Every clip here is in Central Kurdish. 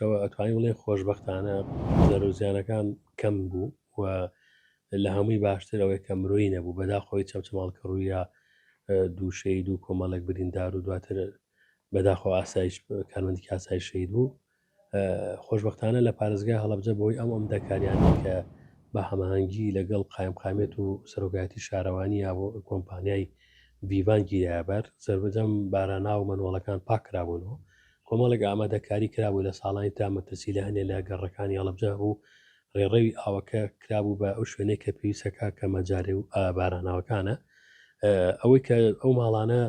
ئەوە ئەتوانین بڵێن خۆشبەختانە زەرورزیانەکان کەم بوو و لە هەمووی باشتر ئەوەی کە مرۆیی نەبوو بەداخەوەی چەمچەماڵکە ڕوویە دوو شەید و کۆمەڵێک بریندار و دواتر بەداخەوە ئاسایش کارمەندی ئاسایی شەید بوو. خۆشبەختانە لە پارێزگای هەڵەبجە بەوەی ئەم دەکاریانی کە بە هەماهەنگی لەگەڵ قایمقامێت و سەرۆکایەتی شارەوانی یا بۆ کۆمپانیای ڤیڤان گیرایبەر زەربەجەم باراناو و مەنوڵەکان پاکرابوونەوە. کۆمەڵێک ئامادەکاری کرابوو لە ساڵانی تا مەترسی لە هەنێ لە گەڕەکانی هەڵەبجە بوو ڕێڕەوی ئاوەکە کرابوو بە ئەو شوێنەی کە پێویستەکە کە مەجارێ و باراناوەکانە. ئەوەی کە ئەو ماڵانە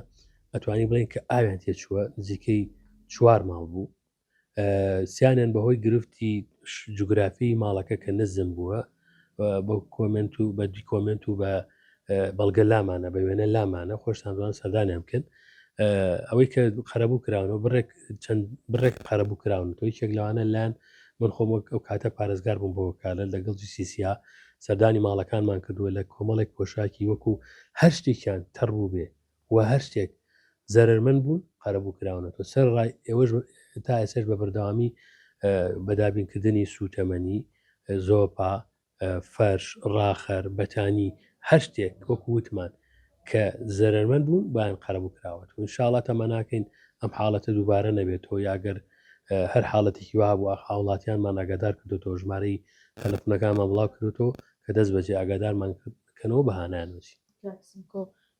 ئەتوانی بڵێن کە ئاویان تێچووە نزیکەی 4 ماڵ بوو. سییانیان بەهۆی گرفتی جوگرافی ماڵەکە کە نزم بووە بە کۆمنت و بە دی کۆمنت و بە بەڵگە لامانە بە وێنە لامانە خۆشتان دوان سەردانیان بکەن. ئەوەی کە قەرەبوو کراونەوە چەند بڕێک قەرەبوو کراون تۆی چێک لەوانە لاەن من خۆم ئەو کاتە پارێزگار بووم بۆ کالە لەگەڵ جیسیسیا سەردانی ماڵەکانمان کردووە لە کۆمەڵێک پۆشاکی وەکو هەر شتێکیان تەڕبوو بێ و هەر شتێک زەرمەند بوون قەرەبوو کراونەوە سەر ڕای ئێوەش تا ئێسش بە بەردەوامی بەدابینکردنی سوتەمەنی زۆپا فەرش ڕاخەر بەتانی هەر شتێک وەکو وتمان کە زەرمەند بوون بایان قەرەبوو کراوەت و انشاءڵڵا تەمە ناکەین ئەم حاڵەتە دووبارە نەبێتەوە یاگەر هەر حاڵەتێکی وا بوو هاوڵاتیانمان ئاگادار کردوەوە ژمارەی تەلەفۆنەکانمان بڵاو کردوەوە کە دەست بەجێ ئاگادارمان کردنەوە بەهانایان وچی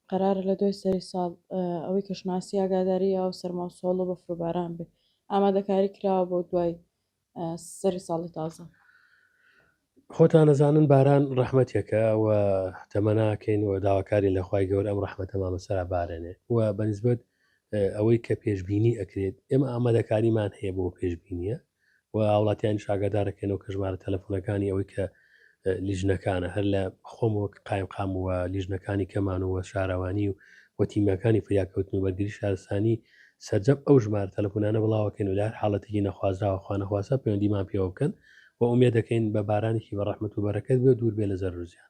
قەرارە لە دوای سەری ساڵ ئەوەی کەشناسی ئاگاداری یا و سەرماسۆڵە بە فرۆباران بێ ئامادەکاری کراوە بۆ دوای سەری ساڵی تازە. خۆتان نەزانن باران ڕەحمەتێکە و تەمە ناکەین و داواکاری لەخوای گەور ئەم ڕەحمەتەمان بەسەرا بارێنێ و بەنسبەت ئەوەی کە پێشببینی ئەکرێت ئێمە ئامادەکاریمان هەیە بۆ پێشببینیە و هاوڵاتیانی شاگەدارەکەنەوە کە ژمارە تەلەفۆنەکانی ئەوەی کە لیژنەکانە هەر لە خۆمەوە قایمقام وە لیژنەکانی کەمانەوە شارەوانی و وەتیمەکانی فریاکەوتن و بەرگری شارستانی سەرجەم ئەو ژمارە تەلەفۆنانە بڵاوەکەن و لار حاڵەتێکی نەخوازراوە خوانەخواسە پەیوەندیمان پێوە بکەن و ئومێد دەکەین بە بارانێکی بە ڕەحمەت و بەرەکەت بێ دوور بێ لە زەرورزیان.